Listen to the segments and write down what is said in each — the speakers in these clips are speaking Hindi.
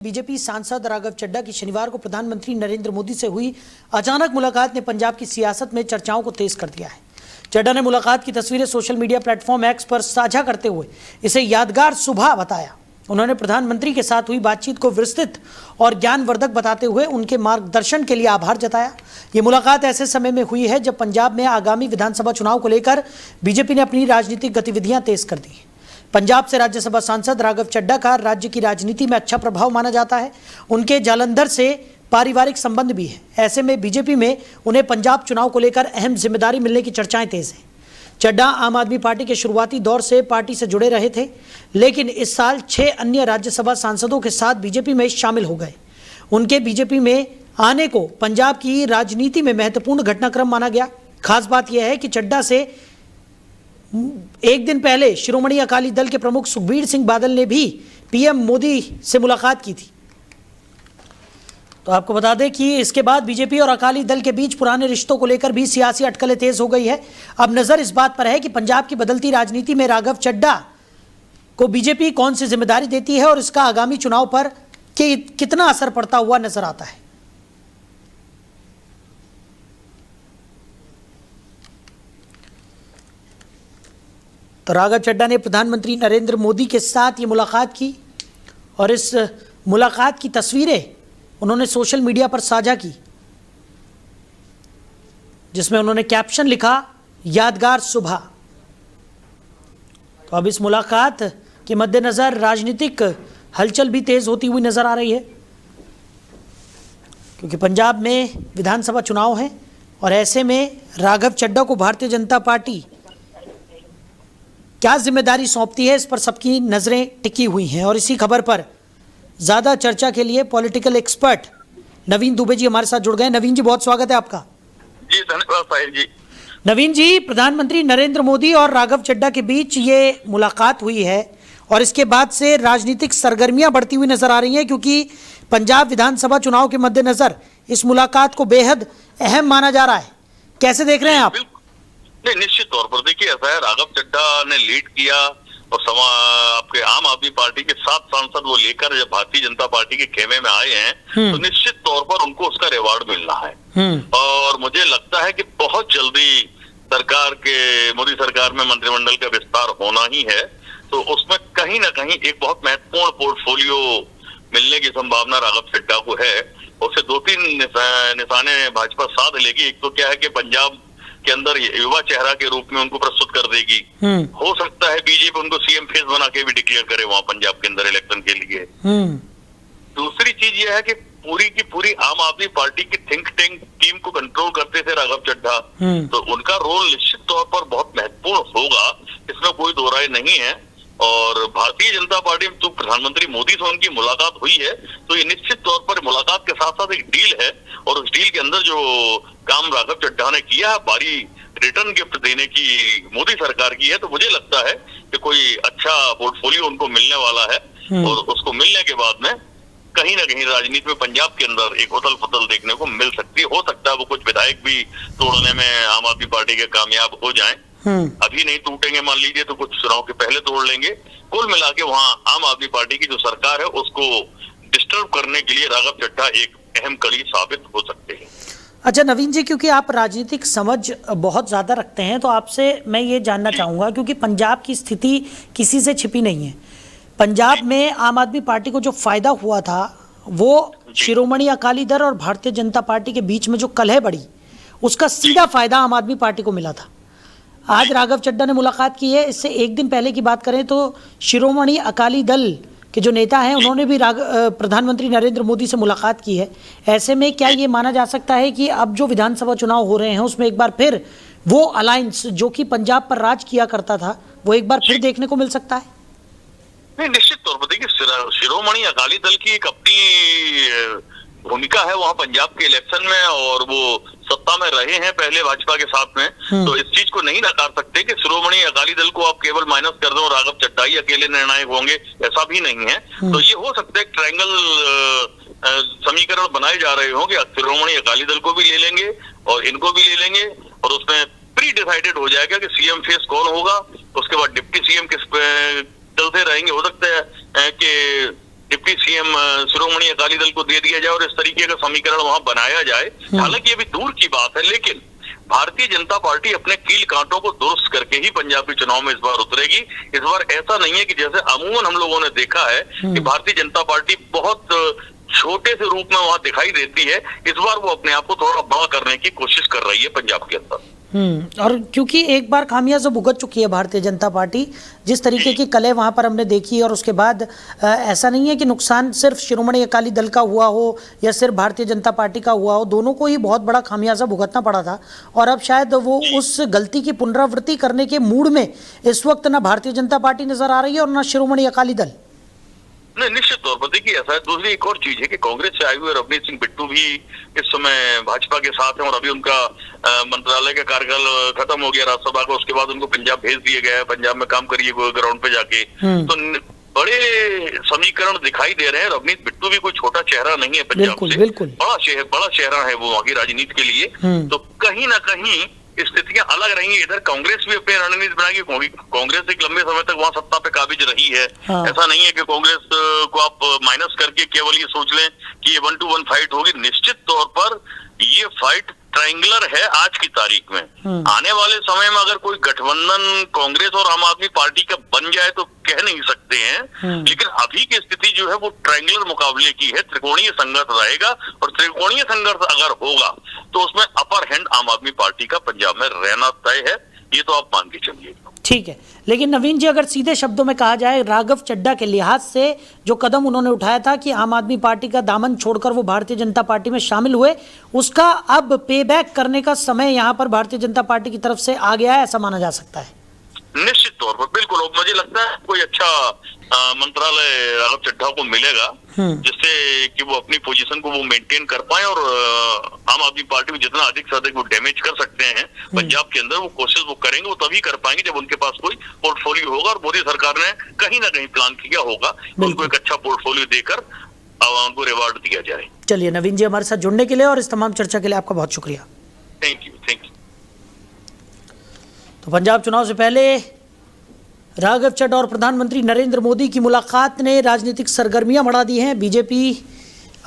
बीजेपी सांसद राघव चड्ढा की शनिवार को प्रधानमंत्री नरेंद्र मोदी से हुई अचानक मुलाकात ने पंजाब की सियासत में चर्चाओं को तेज कर दिया है। चड्ढा ने मुलाकात की तस्वीरें सोशल मीडिया प्लेटफॉर्म एक्स पर साझा करते हुए इसे यादगार सुबह बताया। उन्होंने प्रधानमंत्री के साथ हुई बातचीत को विस्तृत और ज्ञानवर्धक बताते हुए उनके मार्गदर्शन के लिए आभार जताया। ये मुलाकात ऐसे समय में हुई है जब पंजाब में आगामी विधानसभा चुनाव को लेकर बीजेपी ने अपनी राजनीतिक गतिविधियां तेज कर दी। पंजाब से राज्यसभा सांसद राघव चड्ढा का राज्य की राजनीति में अच्छा प्रभाव माना जाता है। उनके जालंधर से पारिवारिक संबंध भी है। ऐसे में बीजेपी में उन्हें पंजाब चुनाव को लेकर अहम जिम्मेदारी मिलने की चर्चाएं तेज हैं। चड्ढा आम आदमी पार्टी के शुरुआती दौर से पार्टी से जुड़े रहे थे, लेकिन इस साल 6 अन्य राज्यसभा सांसदों के साथ बीजेपी में शामिल हो गए। उनके बीजेपी में आने को पंजाब की राजनीति में महत्वपूर्ण घटनाक्रम माना गया। खास बात यह है कि चड्ढा से एक दिन पहले शिरोमणि अकाली दल के प्रमुख सुखबीर सिंह बादल ने भी पीएम मोदी से मुलाकात की थी। तो आपको बता दें कि इसके बाद बीजेपी और अकाली दल के बीच पुराने रिश्तों को लेकर भी सियासी अटकलें तेज हो गई है। अब नजर इस बात पर है कि पंजाब की बदलती राजनीति में राघव चड्ढा को बीजेपी कौन सी जिम्मेदारी देती है और इसका आगामी चुनाव पर कितना असर पड़ता हुआ नजर आता है। तो राघव चड्ढा ने प्रधानमंत्री नरेंद्र मोदी के साथ ये मुलाकात की और इस मुलाकात की तस्वीरें उन्होंने सोशल मीडिया पर साझा की, जिसमें उन्होंने कैप्शन लिखा, यादगार सुबह। तो अब इस मुलाकात के मद्देनजर राजनीतिक हलचल भी तेज होती हुई नजर आ रही है, क्योंकि पंजाब में विधानसभा चुनाव है और ऐसे में राघव चड्ढा को भारतीय जनता पार्टी क्या जिम्मेदारी सौंपती है, इस पर सबकी नजरें टिकी हुई हैं। और इसी खबर पर ज्यादा चर्चा के लिए पॉलिटिकल एक्सपर्ट नवीन दुबे जी हमारे साथ जुड़ गए। नवीन जी, बहुत स्वागत है आपका। जी धन्यवाद साहिल जी। नवीन जी, प्रधानमंत्री नरेंद्र मोदी और राघव चड्ढा के बीच ये मुलाकात हुई है और इसके बाद से राजनीतिक सरगर्मियां बढ़ती हुई नजर आ रही हैं, क्योंकि पंजाब विधानसभा चुनाव के मद्देनजर इस मुलाकात को बेहद अहम माना जा रहा है। कैसे देख रहे हैं आप? नहीं, निश्चित तौर पर देखिए, ऐसा है, राघव चड्ढा ने लीड किया और आपके आम आदमी पार्टी के 7 सांसद वो लेकर जब भारतीय जनता पार्टी के खेमे में आए हैं तो निश्चित तौर पर उनको उसका रिवॉर्ड मिलना है। और मुझे लगता है कि बहुत जल्दी मोदी सरकार में मंत्रिमंडल का विस्तार होना ही है, तो उसमें कहीं ना कहीं एक बहुत महत्वपूर्ण पोर्टफोलियो मिलने की संभावना राघव चड्ढा को है। उससे 2-3 निशाने भाजपा साध लेगी। एक तो क्या है कि पंजाब के अंदर युवा चेहरा के रूप में उनको प्रस्तुत कर देगी। हो सकता है बीजेपी उनको सीएम फेस बना के भी डिक्लेयर करे वहां पंजाब के अंदर इलेक्शन के लिए। दूसरी चीज यह है कि पूरी की पूरी आम आदमी पार्टी की थिंक टैंक टीम को कंट्रोल करते थे राघव चड्ढा, तो उनका रोल निश्चित तौर पर बहुत महत्वपूर्ण होगा, इसमें कोई दो राय नहीं है। और भारतीय जनता पार्टी में तो प्रधानमंत्री मोदी से उनकी मुलाकात हुई है, तो ये निश्चित तौर पर मुलाकात के साथ साथ एक डील है और उस डील के अंदर जो काम राघव चड्ढा ने किया, भारी रिटर्न गिफ्ट देने की मोदी सरकार की है, तो मुझे लगता है कि कोई अच्छा पोर्टफोलियो उनको मिलने वाला है और उसको मिलने के बाद में कहीं ना कहीं राजनीति में पंजाब के अंदर एक उथल पुथल देखने को मिल सकती है। हो सकता है वो कुछ विधायक भी तोड़ने में आम आदमी पार्टी के कामयाब हो जाएं। अभी नहीं टूटेंगे मान लीजिए, तो कुछ चुनाव के पहले तोड़ लेंगे। कुल मिला के वहाँ आम आदमी पार्टी की जो सरकार है उसको डिस्टर्ब करने के लिए राघव चड्ढा एक अहम कड़ी साबित हो सकते हैं। अच्छा नवीन जी, क्योंकि आप राजनीतिक समझ बहुत ज़्यादा रखते हैं, तो आपसे मैं ये जानना चाहूँगा, क्योंकि पंजाब की स्थिति किसी से छिपी नहीं है। पंजाब में आम आदमी पार्टी को जो फायदा हुआ था वो शिरोमणि अकाली दल और भारतीय जनता पार्टी के बीच में जो कलह बढ़ी, उसका सीधा फायदा आम आदमी पार्टी को मिला था। आज राघव चड्ढा ने मुलाकात की है। इससे एक दिन पहले की बात करें तो शिरोमणि अकाली दल के जो नेता हैं उन्होंने भी प्रधानमंत्री नरेंद्र मोदी से मुलाकात की है। ऐसे में क्या ये माना जा सकता है कि अब जो विधानसभा चुनाव हो रहे हैं उसमें एक बार फिर वो अलायंस जो कि पंजाब पर राज किया करता था वो एक बार फिर देखने को मिल सकता है? नहीं, निश्चित तौर पर देखिए, शिरोमणि अकाली दल की एक अपनी भूमिका है वहाँ पंजाब के इलेक्शन में और वो सत्ता में रहे हैं पहले भाजपा के साथ में, तो इस चीज को नहीं नकार सकते कि शिरोमणि अकाली दल को आप केवल माइनस कर दो, राघव चड्ढा ही अकेले निर्णायक होंगे, ऐसा भी नहीं है। तो ये हो सकता है ट्रायंगल समीकरण बनाए जा रहे होंगे, शिरोमणि अकाली दल को भी ले लेंगे और इनको भी ले लेंगे और उसमें प्री डिसाइडेड हो जाएगा कि सीएम फेस कौन होगा, उसके बाद डिप्टी सीएम किस चलते रहेंगे। हो सकता है कि डिप्टी सीएम शिरोमणि अकाली दल को दे दिया जाए और इस तरीके का समीकरण वहां बनाया जाए। हालांकि ये भी दूर की बात है, लेकिन भारतीय जनता पार्टी अपने कील कांटों को दुरुस्त करके ही पंजाबी चुनाव में इस बार उतरेगी। इस बार ऐसा नहीं है कि जैसे अमूमन हम लोगों ने देखा है कि भारतीय जनता पार्टी बहुत छोटे से रूप में वहां दिखाई देती है। इस बार वो अपने आप को थोड़ा बड़ा करने की कोशिश कर रही है पंजाब के अंदर। और क्योंकि एक बार खामियाजा भुगत चुकी है भारतीय जनता पार्टी, जिस तरीके की कलह वहां पर हमने देखी, और उसके बाद ऐसा नहीं है कि नुकसान सिर्फ शिरोमणि अकाली दल का हुआ हो या सिर्फ भारतीय जनता पार्टी का हुआ हो, दोनों को ही बहुत बड़ा खामियाजा भुगतना पड़ा था। और अब शायद वो उस गलती की पुनरावृत्ति करने के मूड में इस वक्त ना भारतीय जनता पार्टी नजर आ रही है और ना शिरोमणि अकाली दल। नहीं, निश्चित तौर पर देखिए ऐसा है। दूसरी एक और चीज है कि कांग्रेस से आए हुए रवनीत सिंह बिट्टू भी इस समय भाजपा के साथ हैं और अभी उनका मंत्रालय का कार्यकाल खत्म हो गया राज्यसभा का, उसके बाद उनको पंजाब भेज दिया गया है। पंजाब में काम करिए ग्राउंड पे जाके। तो बड़े समीकरण दिखाई दे रहे हैं। रवनीत बिट्टू भी कोई छोटा चेहरा नहीं है पंजाब से, बड़ा चेहरा है वो वहाँ की राजनीति के लिए। तो कहीं ना कहीं स्थितियां अलग रहेंगी। इधर कांग्रेस भी अपनी रणनीति बनाएगी, क्योंकि कांग्रेस एक लंबे समय तक वहां सत्ता पे काबिज रही है। ऐसा नहीं है कि कांग्रेस को आप माइनस करके केवल ये सोच लें कि ये 1-to-1 फाइट होगी। निश्चित तौर पर ये फाइट ट्रायंगुलर है आज की तारीख में। आने वाले समय में अगर कोई गठबंधन कांग्रेस और आम आदमी पार्टी का बन जाए तो कह नहीं सकते हैं, लेकिन अभी की स्थिति जो है वो ट्रायंगुलर मुकाबले की है। त्रिकोणीय संघर्ष रहेगा और त्रिकोणीय संघर्ष अगर होगा तो उसमें अपर हैंड आम आदमी पार्टी का पंजाब में रहना तय है, ये तो आप मान के चलिए। ठीक है, लेकिन नवीन जी अगर सीधे शब्दों में कहा जाए, राघव चड्ढा के लिहाज से जो कदम उन्होंने उठाया था कि आम आदमी पार्टी का दामन छोड़कर वो भारतीय जनता पार्टी में शामिल हुए, उसका अब पे बैक करने का समय यहाँ पर भारतीय जनता पार्टी की तरफ से आ गया है, ऐसा माना जा सकता है। निश्चित तौर पर बिल्कुल। और मुझे लगता है कोई अच्छा मंत्रालय राघव चड्ढा को मिलेगा जिससे कि वो अपनी पोजीशन को वो मेंटेन कर पाए और आम आदमी पार्टी में जितना अधिक से अधिक वो डैमेज कर सकते हैं पंजाब के अंदर, वो कोशिश वो करेंगे। वो तभी कर पाएंगे जब उनके पास कोई पोर्टफोलियो होगा, और मोदी सरकार ने कहीं ना कहीं प्लान किया होगा उनको एक अच्छा पोर्टफोलियो देकर उनको रिवार्ड दिया जाए। चलिए नवीन जी, हमारे साथ जुड़ने के लिए और इस तमाम चर्चा के लिए आपका बहुत शुक्रिया। Thank you. तो पंजाब चुनाव से पहले राघव चड्ढा और प्रधानमंत्री नरेंद्र मोदी की मुलाकात ने राजनीतिक सरगर्मियां बढ़ा दी हैं। बीजेपी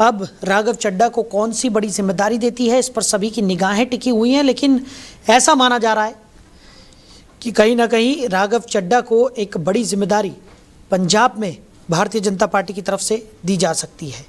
अब राघव चड्ढा को कौन सी बड़ी जिम्मेदारी देती है, इस पर सभी की निगाहें टिकी हुई हैं, लेकिन ऐसा माना जा रहा है कि कहीं ना कहीं राघव चड्ढा को एक बड़ी जिम्मेदारी पंजाब में भारतीय जनता पार्टी की तरफ से दी जा सकती है।